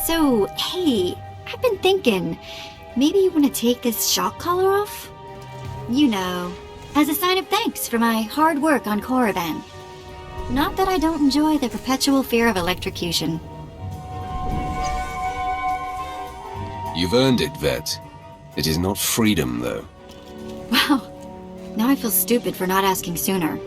So, hey, I've been thinking, maybe you want to take this shock collar off? You know, as a sign of thanks for my hard work on Korriban. Not that I don't enjoy the perpetual fear of electrocution. You've earned it, Vette. It is not freedom, though. Wow, now I feel stupid for not asking sooner.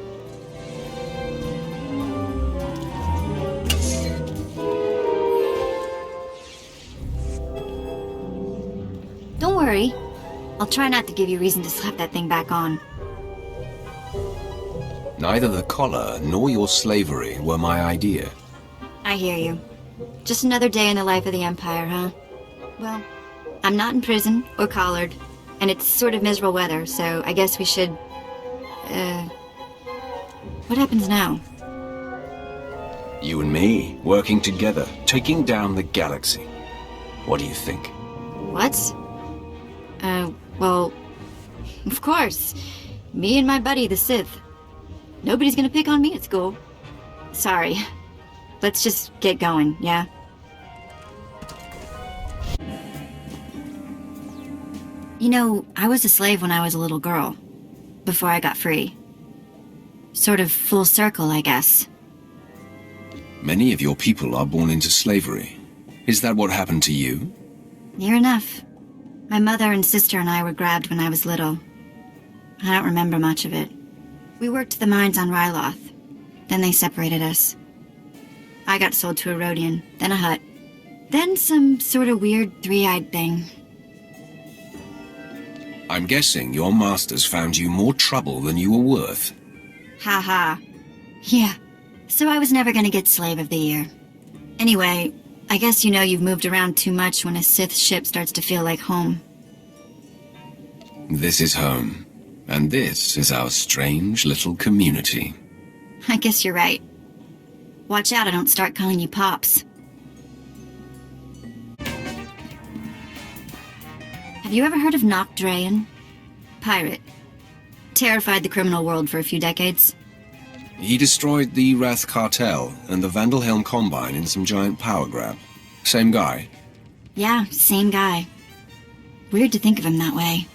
Don't worry. I'll try not to give you reason to slap that thing back on. Neither the collar nor your slavery were my idea. I hear you. Just another day in the life of the Empire, huh? Well, I'm not in prison or collared, and it's sort of miserable weather, so I guess we should... What happens now? You and me, working together, taking down the galaxy. What do you think? What? Well, of course. Me and my buddy, the Sith. Nobody's gonna pick on me at school. Sorry. Let's just get going, yeah? You know, I was a slave when I was a little girl, before I got free. Sort of full circle, I guess. Many of your people are born into slavery. Is that what happened to you? Near enough. My mother and sister and I were grabbed when I was little. I don't remember much of it. We worked the mines on Ryloth. Then they separated us. I got sold to a Rhodian, then a Hutt. Then some sort of weird three-eyed thing. I'm guessing your masters found you more trouble than you were worth. Ha ha. Yeah. So I was never gonna get Slave of the Year. Anyway, I guess you know you've moved around too much when a Sith ship starts to feel like home. This is home. And this is our strange little community. I guess you're right. Watch out I don't start calling you Pops. Have you ever heard of Nock Drayen? Pirate. Terrified the criminal world for a few decades. He destroyed the Wrath Cartel and the Vandalhelm Combine in some giant power grab. Same guy? Yeah, same guy. Weird to think of him that way.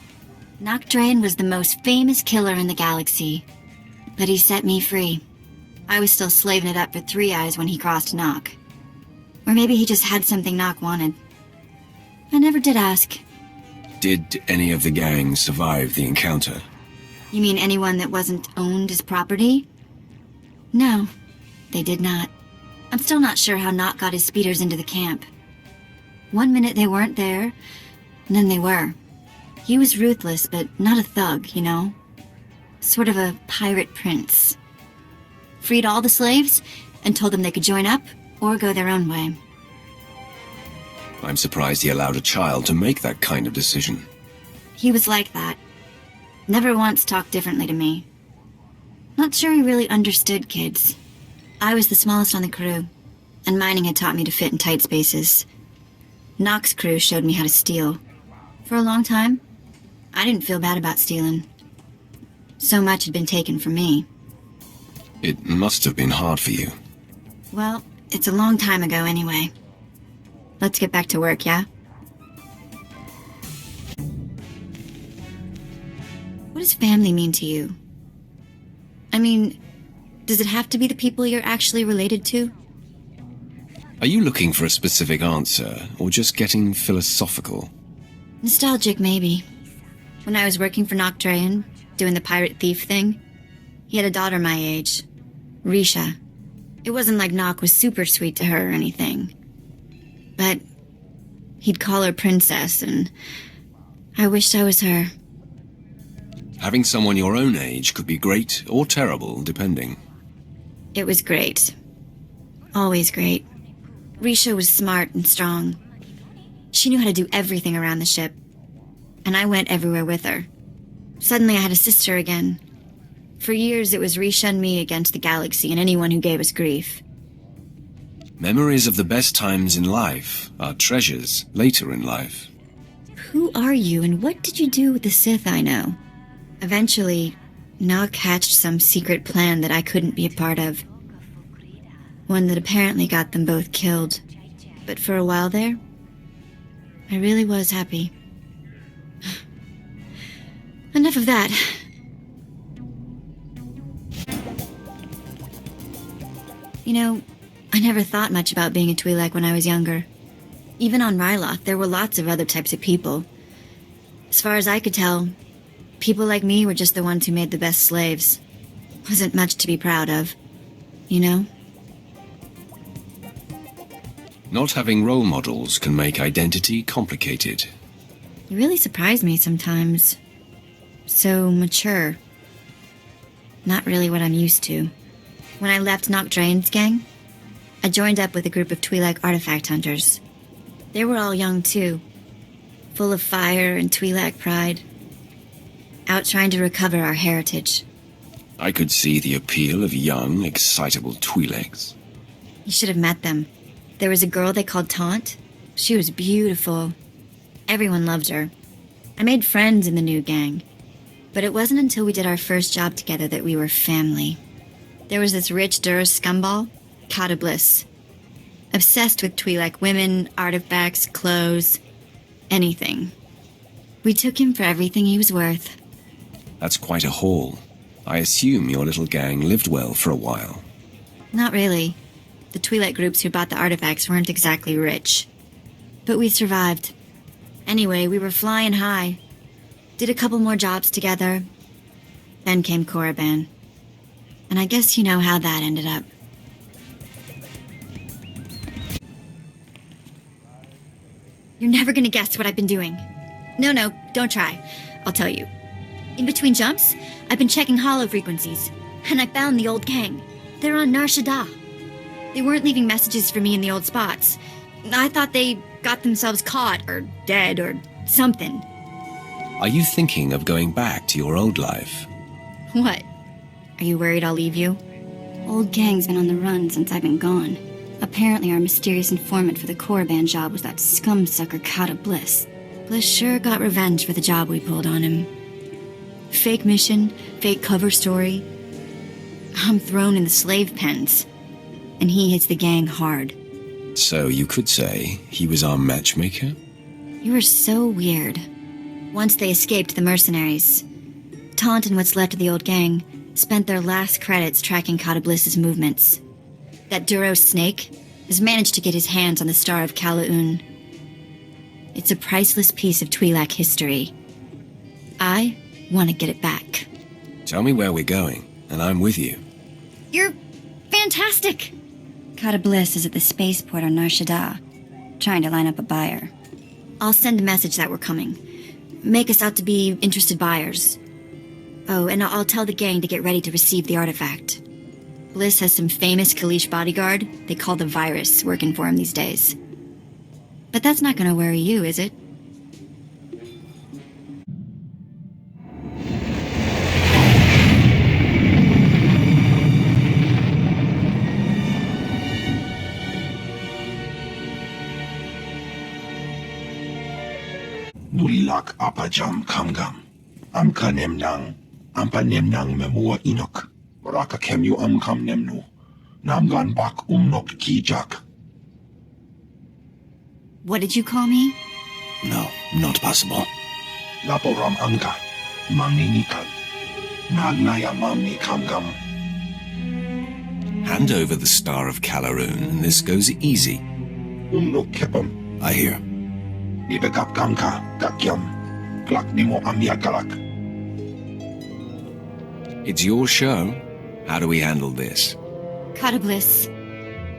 Nock Drayen was the most famous killer in the galaxy. But he set me free. I was still slaving it up for Three Eyes when he crossed Nock. Or maybe he just had something Nock wanted. I never did ask. Did any of the gang survive the encounter? You mean anyone that wasn't owned as property? No, they did not. I'm still not sure how Nock got his speeders into the camp. One minute they weren't there, and then they were. He was ruthless, but not a thug, you know? Sort of a pirate prince. Freed all the slaves, and told them they could join up, or go their own way. I'm surprised he allowed a child to make that kind of decision. He was like that. Never once talked differently to me. Not sure he really understood kids. I was the smallest on the crew, and mining had taught me to fit in tight spaces. Nock's crew showed me how to steal. For a long time, I didn't feel bad about stealing. So much had been taken from me. It must have been hard for you. Well, it's a long time ago anyway. Let's get back to work, yeah? What does family mean to you? I mean, does it have to be the people you're actually related to? Are you looking for a specific answer, or just getting philosophical? Nostalgic, maybe. When I was working for Nock Drayen, doing the pirate thief thing, he had a daughter my age, Risha. It wasn't like Nock was super sweet to her or anything. But he'd call her princess, and I wished I was her. Having someone your own age could be great or terrible, depending. It was great. Always great. Risha was smart and strong. She knew how to do everything around the ship. And I went everywhere with her. Suddenly I had a sister again. For years it was Risha and me against the galaxy and anyone who gave us grief. Memories of the best times in life are treasures later in life. Who are you and what did you do with the Sith I know? Eventually, Nock hatched some secret plan that I couldn't be a part of. One that apparently got them both killed. but for a while there, I really was happy. Enough of that. You know, I never thought much about being a Twi'lek when I was younger. Even on Ryloth, there were lots of other types of people. As far as I could tell, people like me were just the ones who made the best slaves. Wasn't much to be proud of, you know? Not having role models can make identity complicated. You really surprise me sometimes. So mature. Not really what I'm used to. When I left Noct Draen's gang, I joined up with a group of Twi'lek artifact hunters. They were all young too, full of fire and Twi'lek pride, out trying to recover our heritage. I could see the appeal of young, excitable Twi'leks. You should have met them. There was a girl they called Taunt. She was beautiful. Everyone loved her. I made friends in the new gang. But it wasn't until we did our first job together that we were family. There was this rich Dur scumball, Kata Bliss. Obsessed with Twi'lek women, artifacts, clothes, anything. We took him for everything he was worth. That's quite a haul. I assume your little gang lived well for a while. Not really. The Twi'lek groups who bought the artifacts weren't exactly rich. But we survived. Anyway, we were flying high. Did a couple more jobs together. Then came Korriban. And I guess you know how that ended up. You're never gonna guess what I've been doing. No, don't try. I'll tell you. In between jumps, I've been checking hollow frequencies. And I found the old gang. They're on Nar Shaddaa. They weren't leaving messages for me in the old spots. I thought they got themselves caught, or dead, or something. Are you thinking of going back to your old life? What? Are you worried I'll leave you? Old gang's been on the run since I've been gone. Apparently our mysterious informant for the Korriban job was that scumsucker Kata Bliss. Bliss sure got revenge for the job we pulled on him. Fake mission, fake cover story. I'm thrown in the slave pens. And he hits the gang hard. So you could say he was our matchmaker? You were so weird. Once they escaped the mercenaries, Taunt and what's left of the old gang spent their last credits tracking Kata Bliss's movements. That Duros snake has managed to get his hands on the Star of Kalaun. It's a priceless piece of Twi'lek history. I want to get it back. Tell me where we're going, and I'm with you. You're fantastic! Kata Bliss is at the spaceport on Nar Shaddaa, trying to line up a buyer. I'll send a message that we're coming. Make us out to be interested buyers. Oh, and I'll tell the gang to get ready to receive the artifact. Bliss has some famous Kalish bodyguard they call the Virus working for him these days. But that's not gonna worry you, is it? Nulilak apajam kamgam. Amka nemnang. Ampa nemnang memua inok. Raka kemyu amkam nemnu. Namgan bak umnok kijak. What did you call me? No, not possible. Laporam amka. Mamni nikal. Nagnaya mamni kamgam. Hand over the Star of Kalaun, and this goes easy. Umnok kepam. I hear. Ibekap kamka. Kakyam. Klak nimo amyakalak. It's your show. How do we handle this? Kata Bliss,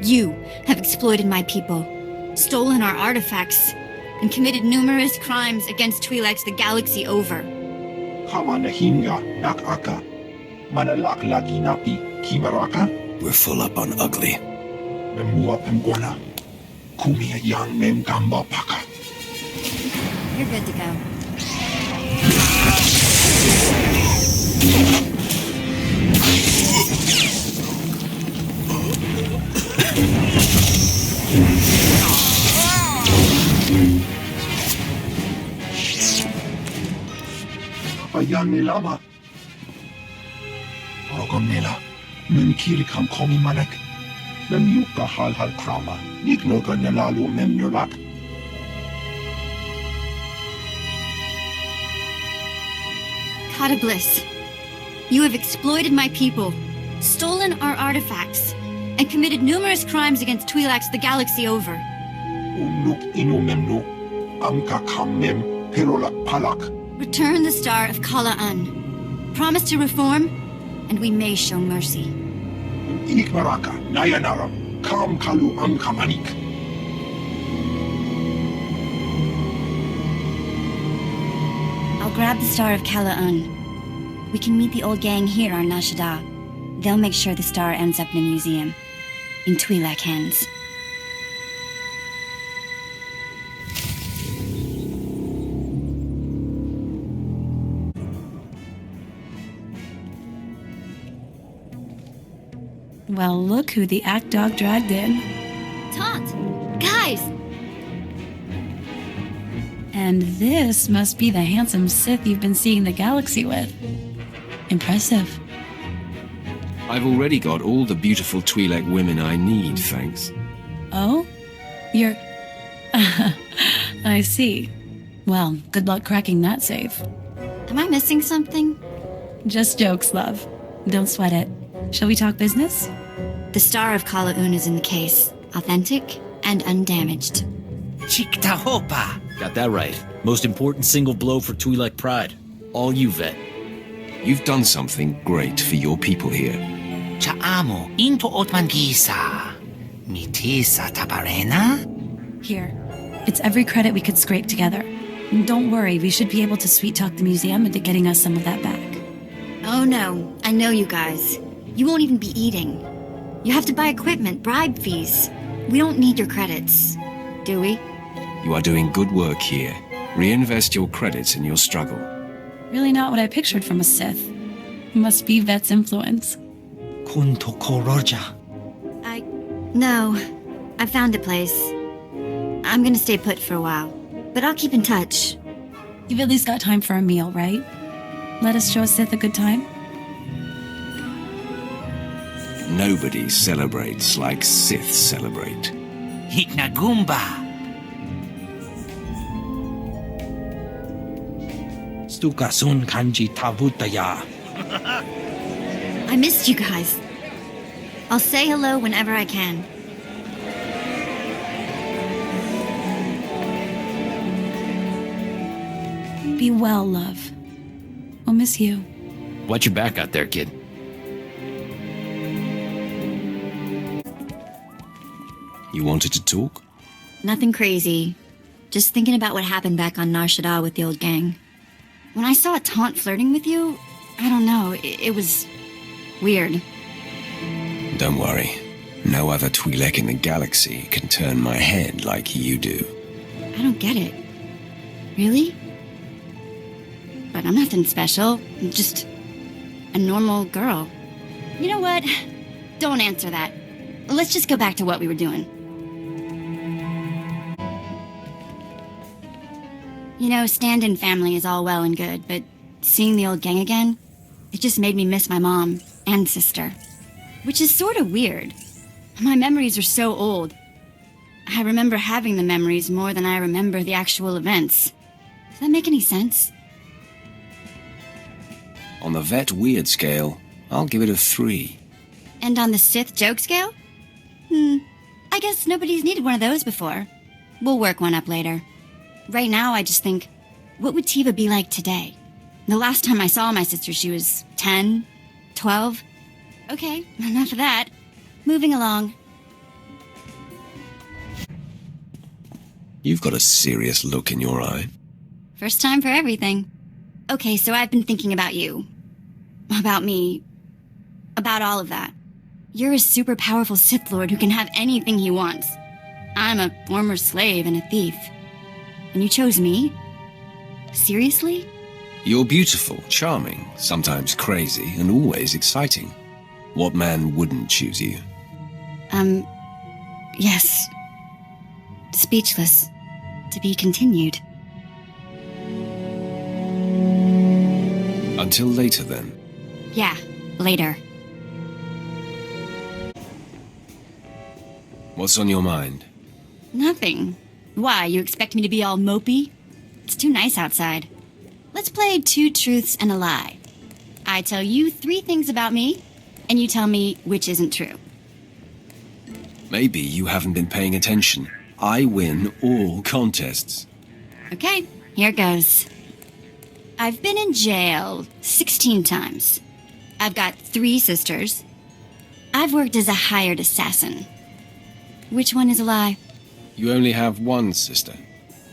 you have exploited my people, stolen our artifacts, and committed numerous crimes against Twi'leks the galaxy over. Kamanahinga nakaka. Manalak lagi napi kimaraka. We're full up on ugly. Memua pemgona. Kumia yang mem gamba paka. You're good to go. Ayan nilama. Rogom nila. Mumkiri kam komi manek. Memyuka halhal krama. Niknoga nelalu memnulak. God of Bliss, you have exploited my people, stolen our artifacts, and committed numerous crimes against Twi'leks the galaxy over. Unuk inu memnu. Amka kammem perolak palak. Return the Star of Kala'an. Promise to reform, and we may show mercy. Inik maraka. Nayanaram. Kam kalu amkamanik. I'll grab the Star of Kala'an. We can meet the old gang here on Nashada. They'll make sure the star ends up in a museum. In Twi'lek hands. Well, look who the act dog dragged in. Taunt! Guys! And this must be the handsome Sith you've been seeing the galaxy with. Impressive. I've already got all the beautiful Twi'lek women I need, thanks. Oh? You're... I see. Well, good luck cracking that safe. Am I missing something? Just jokes, love. Don't sweat it. Shall we talk business? The Star of Kala'un is in the case. Authentic and undamaged. Chiktahopa! Got that right. Most important single blow for Twi'lek pride. All you, Vette. You've done something great for your people here. Chaamo into Otmangisa. Mitisa taparena? Here. It's every credit we could scrape together. Don't worry, we should be able to sweet-talk the museum into getting us some of that back. Oh no, I know you guys. You won't even be eating. You have to buy equipment, bribe fees. We don't need your credits, do we? You are doing good work here. Reinvest your credits in your struggle. Really not what I pictured from a Sith. Must be Vette's influence. Kunto koroja. No. I found a place. I'm gonna stay put for a while. But I'll keep in touch. You've at least got time for a meal, right? Let us show a Sith a good time? Nobody celebrates like Sith celebrate. Hiknagumba. Stukasun kanji tavutaya. I missed you guys. I'll say hello whenever I can. Be well, love. We'll miss you. Watch your back out there, kid. You wanted to talk? Nothing crazy. Just thinking about what happened back on Nar Shaddaa with the old gang. When I saw Taunt flirting with you, I don't know, it was weird. Don't worry. No other Twi'lek in the galaxy can turn my head like you do. I don't get it. Really? But I'm nothing special. I'm just a normal girl. You know what? Don't answer that. Let's just go back to what we were doing. You know, stand-in family is all well and good, but seeing the old gang again, it just made me miss my mom and sister. Which is sort of weird. My memories are so old. I remember having the memories more than I remember the actual events. Does that make any sense? On the Vette weird scale, I'll give it a 3. And on the Sith joke scale? I guess nobody's needed one of those before. We'll work one up later. Right now, I just think, what would Tiva be like today? The last time I saw my sister, she was 10, 12. Okay, enough of that. Moving along. You've got a serious look in your eye. First time for everything. Okay, so I've been thinking about you. About me. About all of that. You're a super powerful Sith Lord who can have anything he wants. I'm a former slave and a thief. And you chose me? Seriously? You're beautiful, charming, sometimes crazy, and always exciting. What man wouldn't choose you? Yes. Speechless. To be continued. Until later, then. Yeah, later. What's on your mind? Nothing. Why, you expect me to be all mopey? It's too nice outside. Let's play 2 truths and a lie. I tell you 3 things about me, and you tell me which isn't true. Maybe you haven't been paying attention. I win all contests. Okay, here goes. I've been in jail 16 times. I've got 3 sisters. I've worked as a hired assassin. Which one is a lie? You only have one sister.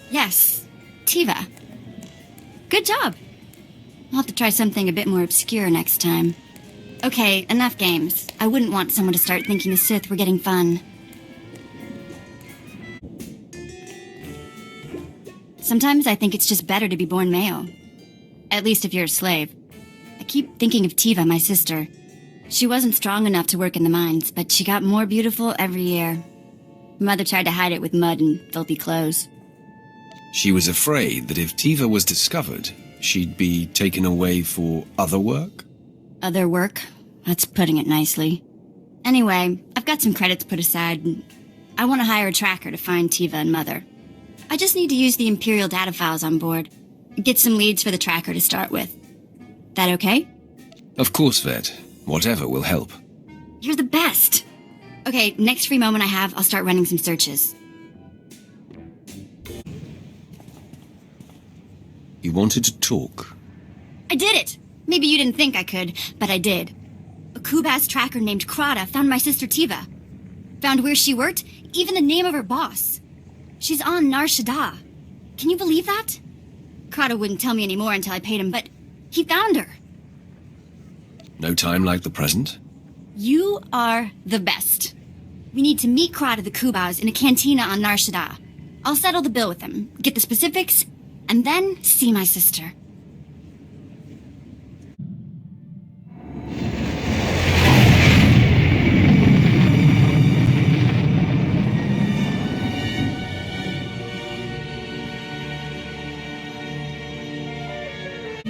Yes, Tiva. Good job. I'll have to try something a bit more obscure next time. Okay, enough games. I wouldn't want someone to start thinking the Sith were getting fun. Sometimes I think it's just better to be born male. At least if you're a slave. I keep thinking of Tiva, my sister. She wasn't strong enough to work in the mines, but she got more beautiful every year. Mother tried to hide it with mud and filthy clothes. She was afraid that if Tiva was discovered, she'd be taken away for other work? Other work? That's putting it nicely. Anyway, I've got some credits put aside. I want to hire a tracker to find Tiva and Mother. I just need to use the Imperial data files on board. Get some leads for the tracker to start with. That okay? Of course, Vette. Whatever will help. You're the best! Okay, next free moment I have, I'll start running some searches. You wanted to talk. I did it! Maybe you didn't think I could, but I did. A Kubas tracker named Krata found my sister Tiva. Found where she worked, even the name of her boss. She's on Nar Shaddaa. Can you believe that? Krata wouldn't tell me anymore until I paid him, but he found her. No time like the present? You are the best. We need to meet Krata the Kubas in a cantina on Nar Shaddaa. I'll settle the bill with him, get the specifics, and then see my sister.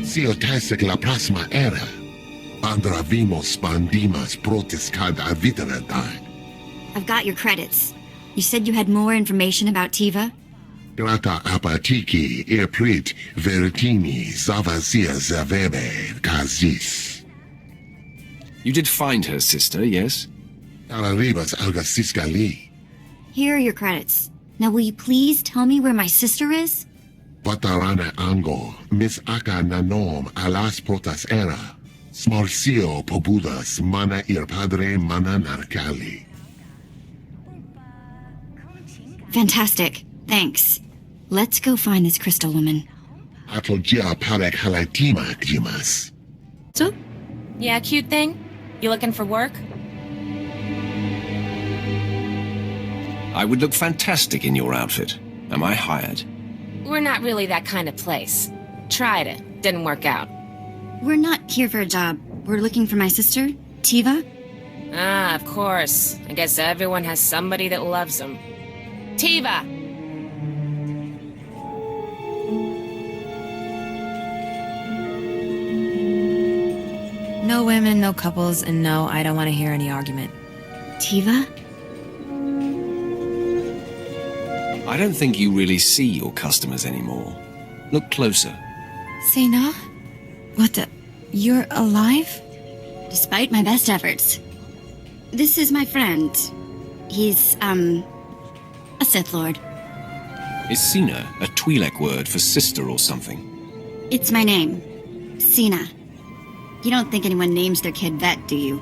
Siotesek la próxima era. Andravimos bandimas protis cada viteratai. I've got your credits. You said you had more information about Tiva? Grata apatiki eprit veritini zavasia zavebe kazis. You did find her sister, yes? Alaribas algasiskali. Here are your credits. Now will you please tell me where my sister is? Patarana ango, mis aka nanom alas protas era. Smorcio pobudas mana ir padre mana narcali. Fantastic. Thanks. Let's go find this crystal woman. Atlogia parek halatima jimas. So? Yeah, cute thing? You looking for work? I would look fantastic in your outfit. Am I hired? We're not really that kind of place. Tried it. Didn't work out. We're not here for a job. We're looking for my sister, Tiva. Ah, of course. I guess everyone has somebody that loves them. Tiva! No women, no couples, and no, I don't want to hear any argument. Tiva? I don't think you really see your customers anymore. Look closer. Sena? What the? You're alive? Despite my best efforts. This is my friend. He's, a Sith Lord. Is Sina a Twi'lek word for sister or something? It's my name. Sina. You don't think anyone names their kid Vette, do you?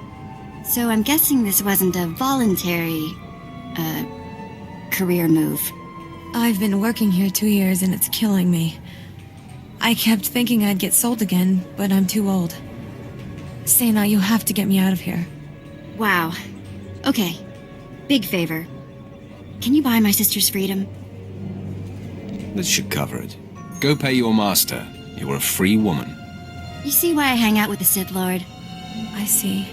So I'm guessing this wasn't a voluntary, career move. I've been working here 2 years and it's killing me. I kept thinking I'd get sold again, but I'm too old. Sena, you have to get me out of here. Wow. Okay. Big favor. Can you buy my sister's freedom? This should cover it. Go pay your master. You're a free woman. You see why I hang out with the Sith Lord? I see.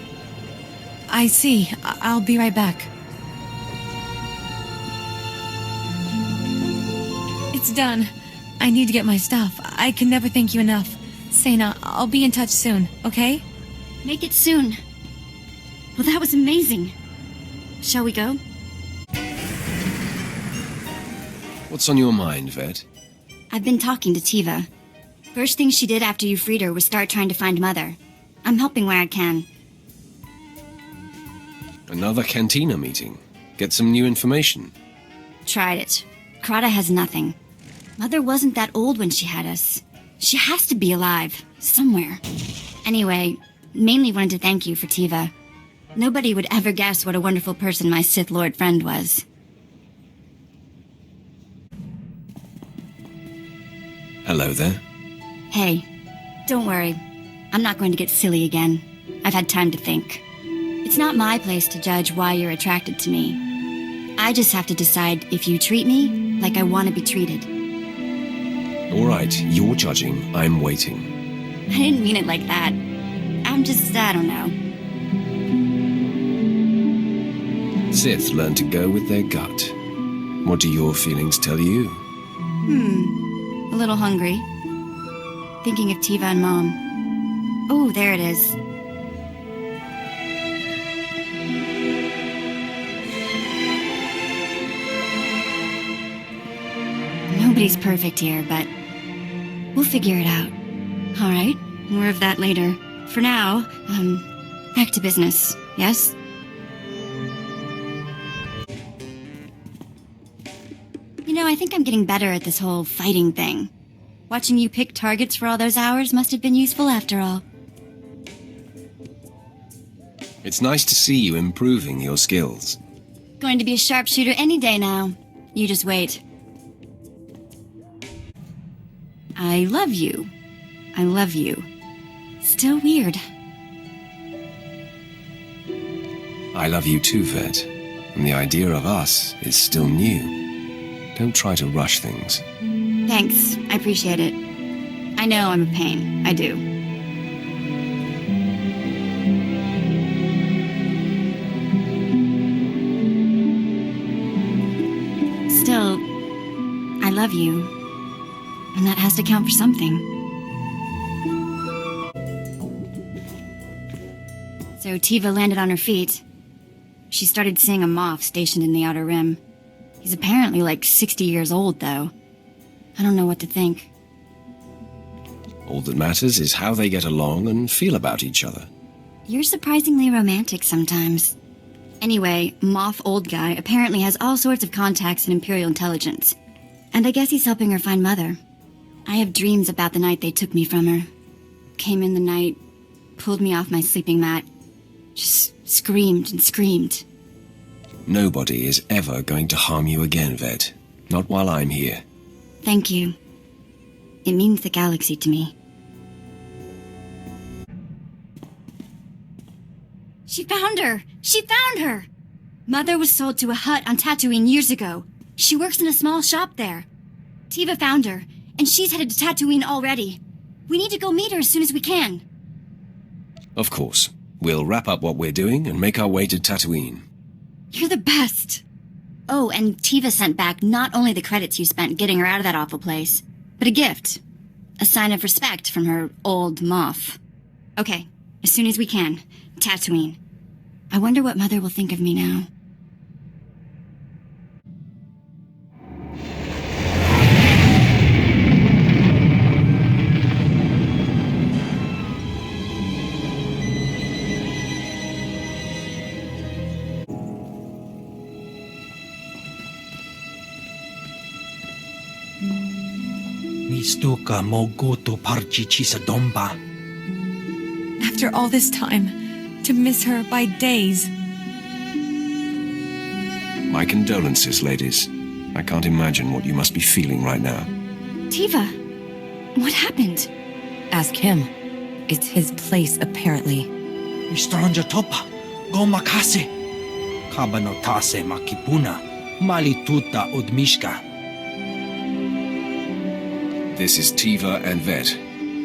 I'll be right back. It's done. I need to get my stuff. I can never thank you enough. Sena, I'll be in touch soon, okay? Make it soon. Well, that was amazing. Shall we go? What's on your mind, Vette? I've been talking to Tiva. First thing she did after you freed her was start trying to find Mother. I'm helping where I can. Another Cantina meeting. Get some new information. Tried it. Krata has nothing. Mother wasn't that old when she had us. She has to be alive. Somewhere. Anyway, mainly wanted to thank you for Tiva. Nobody would ever guess what a wonderful person my Sith Lord friend was. Hello there. Hey, don't worry. I'm not going to get silly again. I've had time to think. It's not my place to judge why you're attracted to me. I just have to decide if you treat me like I want to be treated. All right, you're judging. I'm waiting. I didn't mean it like that. I'm just, I don't know. Sith learn to go with their gut. What do your feelings tell you? A little hungry. Thinking of Tiva and Mom. Oh, there it is. Nobody's perfect here, but we'll figure it out. All right, more of that later. For now, back to business, yes? You know, I think I'm getting better at this whole fighting thing. Watching you pick targets for all those hours must have been useful after all. It's nice to see you improving your skills. Going to be a sharpshooter any day now. You just wait. I love you. I love you. Still weird. I love you too, Vette. And the idea of us is still new. Don't try to rush things. Thanks. I appreciate it. I know I'm a pain. I do. Still, I love you. And that has to count for something. So Tiva landed on her feet. She started seeing a Moff stationed in the Outer Rim. He's apparently like 60 years old, though. I don't know what to think. All that matters is how they get along and feel about each other. You're surprisingly romantic sometimes. Anyway, Moff Old Guy apparently has all sorts of contacts in Imperial intelligence. And I guess he's helping her find Mother. I have dreams about the night they took me from her. Came in the night, pulled me off my sleeping mat, just screamed and screamed. Nobody is ever going to harm you again, Vette. Not while I'm here. Thank you. It means the galaxy to me. She found her! She found her! Mother was sold to a hut on Tatooine years ago. She works in a small shop there. Tiva found her, and she's headed to Tatooine already. We need to go meet her as soon as we can. Of course. We'll wrap up what we're doing and make our way to Tatooine. You're the best! Oh, and Tiva sent back not only the credits you spent getting her out of that awful place, but a gift. A sign of respect from her old Moff. Okay, as soon as we can. Tatooine. I wonder what Mother will think of me now. Mistuka moguto parchichi sa domba. After all this time, to miss her by days. My condolences, ladies. I can't imagine what you must be feeling right now. Tiva, what happened? Ask him. It's his place, apparently. Mistranja topa, gomakase. Kabanotase makipuna, malituta odmishka. This is Tiva and Vette.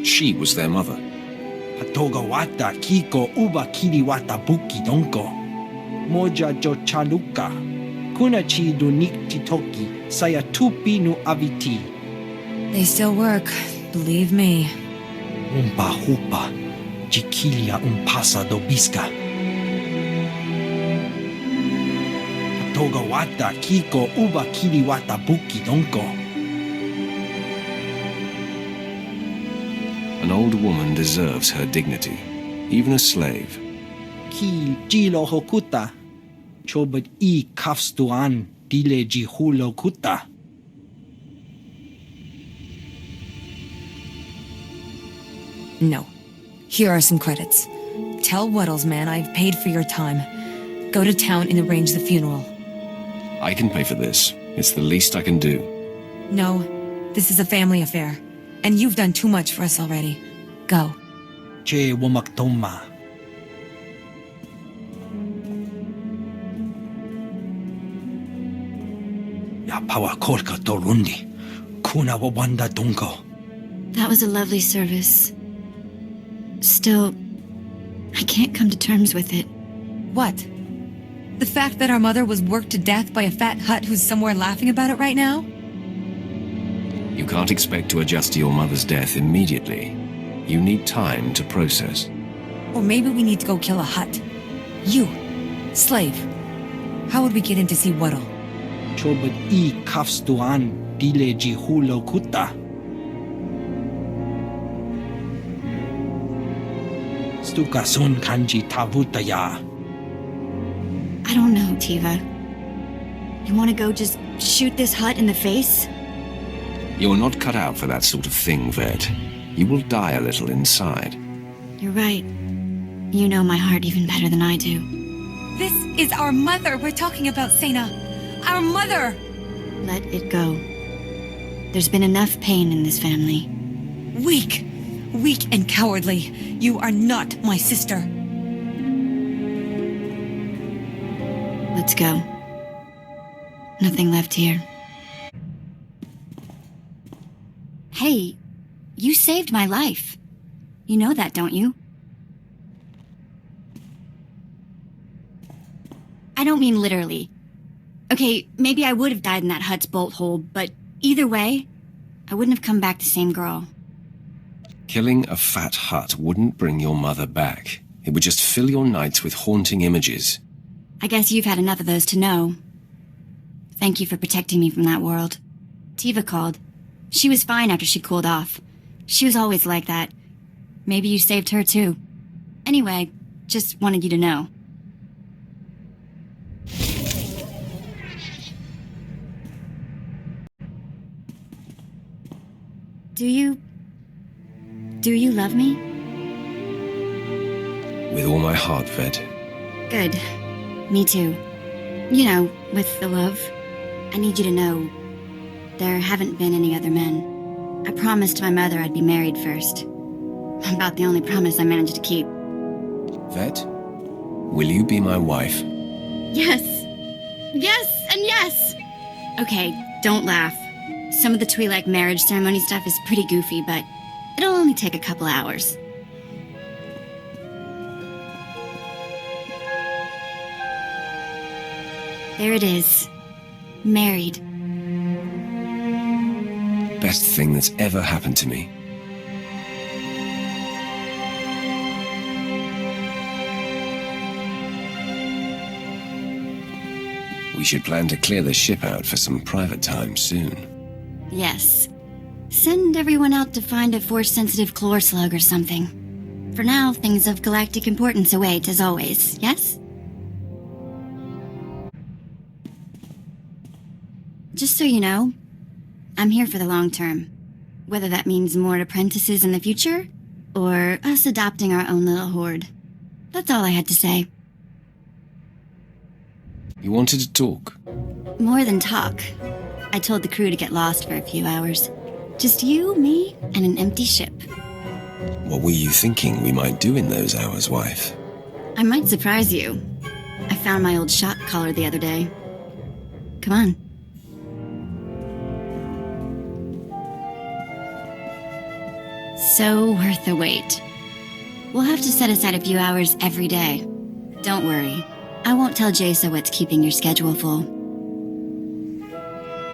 She was their mother. Patoga wata kiko uba kiriwata buki donko. Moja jo chaluka. Kunachi dunik titoki sayatupi nu aviti. They still work, believe me. Umpa hupa. Chiquilia umpasa dobiska. Patogawata kiko uba kiriwata buki donko. An old woman deserves her dignity, even a slave. Ki jilo hokuta. Chobot I kafstuan dile jihulo kuta. No. Here are some credits. Tell Wuddles, man, I've paid for your time. Go to town and arrange the funeral. I can pay for this. It's the least I can do. No, this is a family affair. And you've done too much for us already. Go. Che wamaktoma. Ya pawa kolka torundi. Kuna wawanda donko. That was a lovely service. Still, I can't come to terms with it. What? The fact that our mother was worked to death by a fat hut who's somewhere laughing about it right now? You can't expect to adjust to your mother's death immediately. You need time to process. Or maybe we need to go kill a hut. You, slave. How would we get in to see Wuddle? Chobot I kafstuan dile jihulo kuta. Stukasun kanji tavutaya. I don't know, Tiva. You want to go just shoot this hut in the face? You're not cut out for that sort of thing, Vette. You will die a little inside. You're right. You know my heart even better than I do. This is our mother we're talking about, Sena. Our mother! Let it go. There's been enough pain in this family. Weak. Weak and cowardly. You are not my sister. Let's go. Nothing left here. Hey, you saved my life. You know that, don't you? I don't mean literally. Okay, maybe I would have died in that hut's bolt hole, but either way, I wouldn't have come back the same girl. Killing a fat hut wouldn't bring your mother back. It would just fill your nights with haunting images. I guess you've had enough of those to know. Thank you for protecting me from that world. Tiva called. She was fine after she cooled off. She was always like that. Maybe you saved her too. Anyway, just wanted you to know. Do you love me? With all my heart, Vette. Good. Me too. You know, with the love. I need you to know, there haven't been any other men. I promised my mother I'd be married first. About the only promise I managed to keep. Vette, will you be my wife? Yes! Yes and yes! Okay, don't laugh. Some of the Twi'lek marriage ceremony stuff is pretty goofy, but it'll only take a couple hours. There it is. Married. Best thing that's ever happened to me. We should plan to clear the ship out for some private time soon. Yes. Send everyone out to find a force-sensitive chlor slug or something. For now, things of galactic importance await, as always, yes? Just so you know, I'm here for the long term. Whether that means more apprentices in the future, or us adopting our own little horde. That's all I had to say. You wanted to talk? More than talk. I told the crew to get lost for a few hours. Just you, me, and an empty ship. What were you thinking we might do in those hours, wife? I might surprise you. I found my old shot collar the other day. Come on. So worth the wait. We'll have to set aside a few hours every day. Don't worry. I won't tell Jason what's keeping your schedule full.